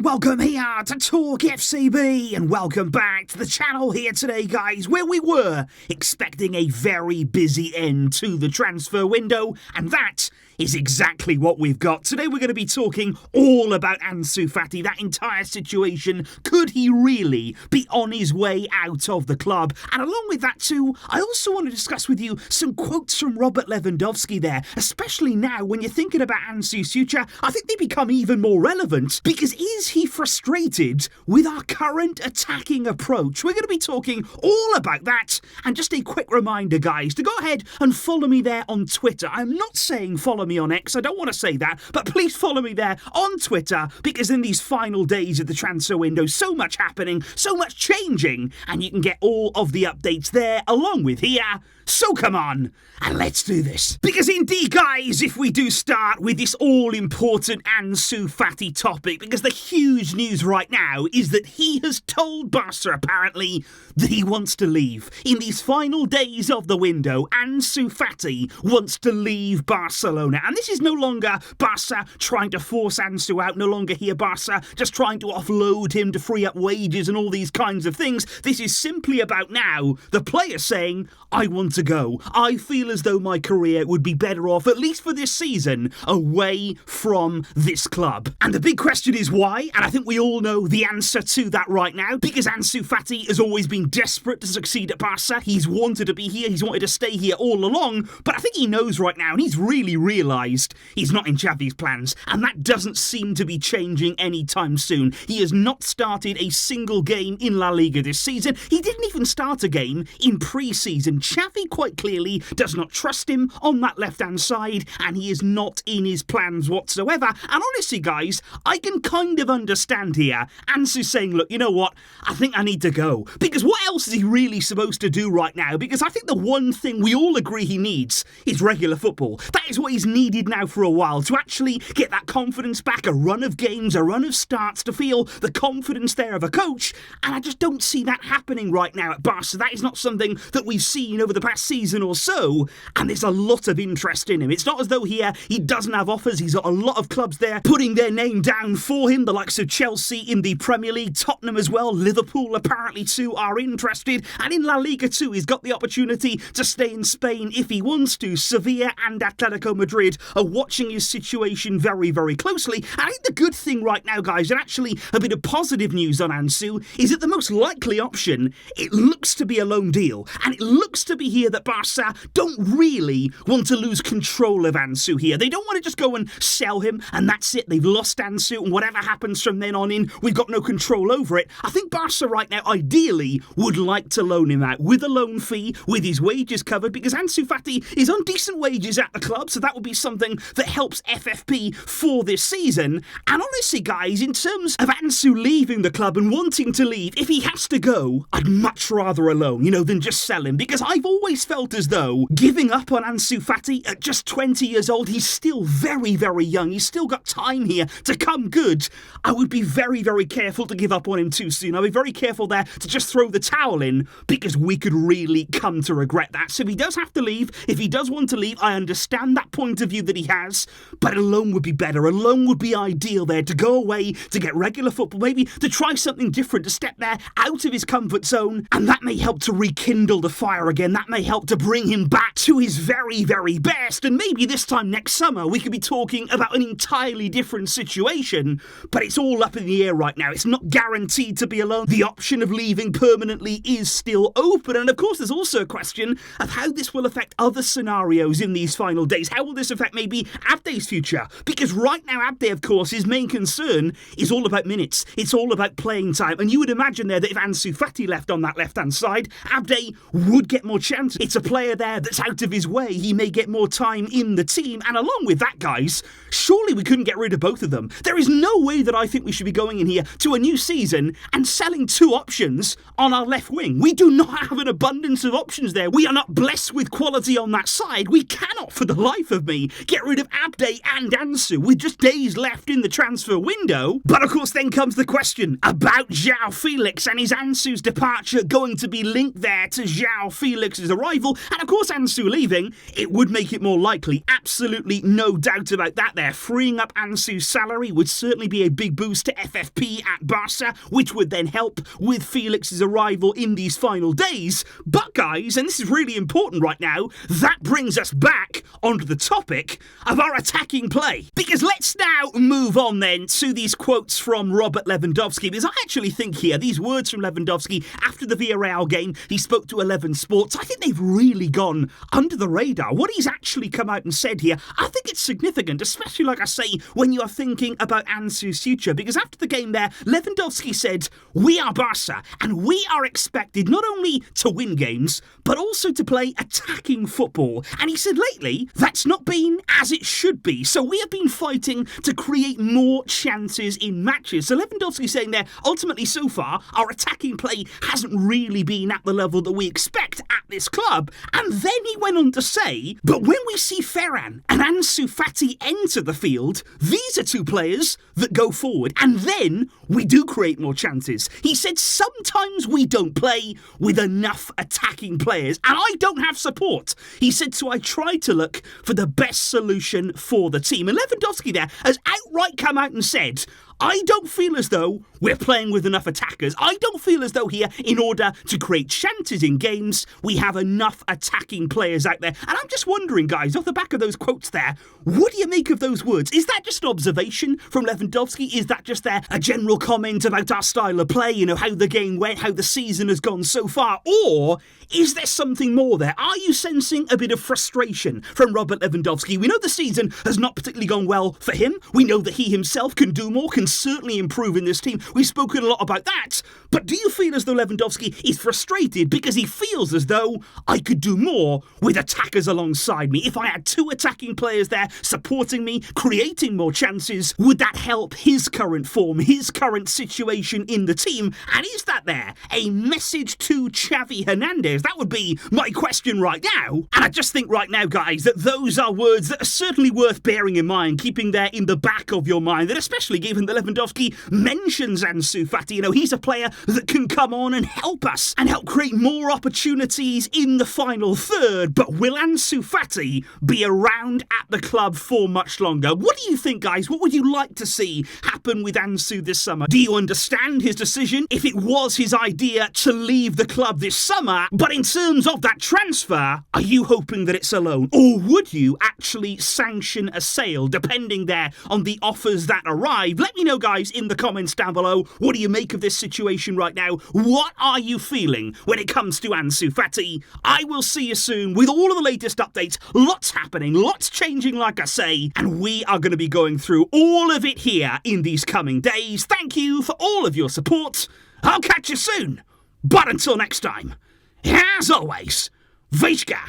and welcome here to TalkFCB, and welcome back to the channel here today, guys, where we were expecting a very busy end to the transfer window, and that is exactly what we've got. Today we're going to be talking all about Ansu Fati, that entire situation. Could he really be on his way out of the club? And along with that too, I also want to discuss with you some quotes from Robert Lewandowski there, especially now when you're thinking about Ansu's future. I think they become even more relevant, because is he frustrated with our current attacking approach? We're going to be talking all about that, and just a quick reminder, guys, to go ahead and follow me there on Twitter. I'm not saying follow me on X, I don't want to say that, but please follow me there on Twitter, because in these final days of the transfer window, so much happening, so much changing, and you can get all of the updates there along with here. So come on, and let's do this. Because indeed, guys, if we do start with this all-important Ansu Fati topic, because the huge news right now is that he has told Barca, apparently, that he wants to leave. In these final days of the window, Ansu Fati wants to leave Barcelona. And this is no longer Barca trying to force Ansu out, no longer here Barca just trying to offload him to free up wages and all these kinds of things. This is simply about now the player saying, I want to go. I feel as though my career would be better off, at least for this season, away from this club. And the big question is why? And I think we all know the answer to that right now, because Ansu Fati has always been desperate to succeed at Barca. He's wanted to be here, he's wanted to stay here all along, but I think he knows right now, and he's really realised he's not in Xavi's plans, and that doesn't seem to be changing anytime soon. He has not started a single game in La Liga this season. He didn't even start a game in pre-season. Xavi quite clearly does not trust him on that left-hand side, and he is not in his plans whatsoever. And honestly, guys, I can kind of understand here Ansu saying, look, you know what, I think I need to go. Because what else is he really supposed to do right now? Because I think the one thing we all agree he needs is regular football. That is what he's needed now for a while, to actually get that confidence back, a run of games, a run of starts, to feel the confidence there of a coach. And I just don't see that happening right now at Barca. That is not something that we've seen over the past season or so, and there's a lot of interest in him. It's not as though he doesn't have offers. He's got a lot of clubs there putting their name down for him, the likes of Chelsea in the Premier League, Tottenham as well, Liverpool apparently too are interested, and in La Liga too, he's got the opportunity to stay in Spain if he wants to. Sevilla and Atletico Madrid are watching his situation very, very closely. And I think the good thing right now, guys, and actually a bit of positive news on Ansu, is that the most likely option, it looks to be a loan deal, and it looks to be here that Barca don't really want to lose control of Ansu here. They don't want to just go and sell him and that's it, they've lost Ansu, and whatever happens from then on in, we've got no control over it. I think Barca right now ideally would like to loan him out with a loan fee, with his wages covered, because Ansu Fati is on decent wages at the club, so that would be something that helps FFP for this season. And honestly, guys, in terms of Ansu leaving the club and wanting to leave, if he has to go, I'd much rather a loan, than just sell him, because I've always felt as though giving up on Ansu Fati at just 20 years old, he's still very, very young, he's still got time here to come good. I would be very, very careful to give up on him too soon. I'd be very careful there to just throw the towel in, because we could really come to regret that. So if he does have to leave, if he does want to leave, I understand that point of view that he has, but a loan would be better. A loan would be ideal there, to go away, to get regular football, maybe to try something different, to step there out of his comfort zone, and that may help to rekindle the fire again. That may help to bring him back to his very, very best, and maybe this time next summer we could be talking about an entirely different situation, but it's all up in the air right now. It's not guaranteed to be a loan. The option of leaving permanently is still open, and of course there's also a question of how this will affect other scenarios in these final days. How will this affect maybe Abde's future? Because right now Abde, of course, his main concern is all about minutes. It's all about playing time, and you would imagine there that if Ansu Fati left on that left-hand side, Abde would get more chances. It's a player there that's out of his way. He may get more time in the team, and along with that, guys, surely we couldn't get rid of both of them. There is no way that I think we should be going in here to a new season and selling two options on our left wing. We do not have an abundance of options there. We are not blessed with quality on that side. We cannot, for the life of me, get rid of Abde and Ansu with just days left in the transfer window. But of course then comes the question about Xiao Felix, and is Ansu's departure going to be linked there to Xiao Felix's arrival? arrival, and of course Ansu leaving, it would make it more likely. Absolutely no doubt about that there. Freeing up Ansu's salary would certainly be a big boost to FFP at Barça, which would then help with Felix's arrival in these final days. But guys, and this is really important right now, that brings us back onto the topic of our attacking play. Because let's now move on then to these quotes from Robert Lewandowski, because I actually think here, these words from Lewandowski after the Villarreal game, he spoke to 11 Sports, I think they've really gone under the radar. What he's actually come out and said here, I think it's significant, especially like I say, when you are thinking about Ansu's future, because after the game there, Lewandowski said, "We are Barca, and we are expected not only to win games, but also to play attacking football." And he said lately, that's not been as it should be. So we have been fighting to create more chances in matches. So Lewandowski saying there, ultimately so far, our attacking play hasn't really been at the level that we expect at this club. And then he went on to say, but when we see Ferran and Ansu Fati enter the field, these are two players that go forward. And then we do create more chances. He said sometimes we don't play with enough attacking players, and I don't have support. He said, so I try to look for the best solution for the team. And Lewandowski there has outright come out and said, I don't feel as though we're playing with enough attackers. I don't feel as though here, in order to create chances in games, we have enough attacking players out there. And I'm just wondering, guys, off the back of those quotes there, what do you make of those words? Is that just an observation from Lewandowski? Is that just a general comment about our style of play, you know, how the game went, how the season has gone so far? Or is there something more there? Are you sensing a bit of frustration from Robert Lewandowski? We know the season has not particularly gone well for him. We know that he himself can do more, can certainly improve in this team. We've spoken a lot about that. But do you feel as though Lewandowski is frustrated because he feels as though I could do more with attackers alongside me? If I had two attacking players there supporting me, creating more chances, would that help his current form, his current situation in the team? And is that there a message to Xavi Hernandez? That would be my question right now. And I just think right now, guys, that those are words that are certainly worth bearing in mind, keeping there in the back of your mind, that especially given that Lewandowski mentions Ansu Fati, you know, he's a player that can come on and help us and help create more opportunities in the final third. But will Ansu Fati be around at the club for much longer? What do you think, guys? What would you like to see happen with Ansu this summer? Do you understand his decision if it was his idea to leave the club this summer? But in terms of that transfer, are you hoping that it's a loan? Or would you actually sanction a sale, depending there on the offers that arrive? Let me know, guys, in the comments down below. What do you make of this situation right now? What are you feeling when it comes to Ansu Fati? I will see you soon with all of the latest updates. Lots happening, lots changing, like I say, and we are going to be going through all of it here in these coming days. Thank you for all of your support. I'll catch you soon. But until next time, as always, Visca,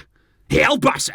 El Barça.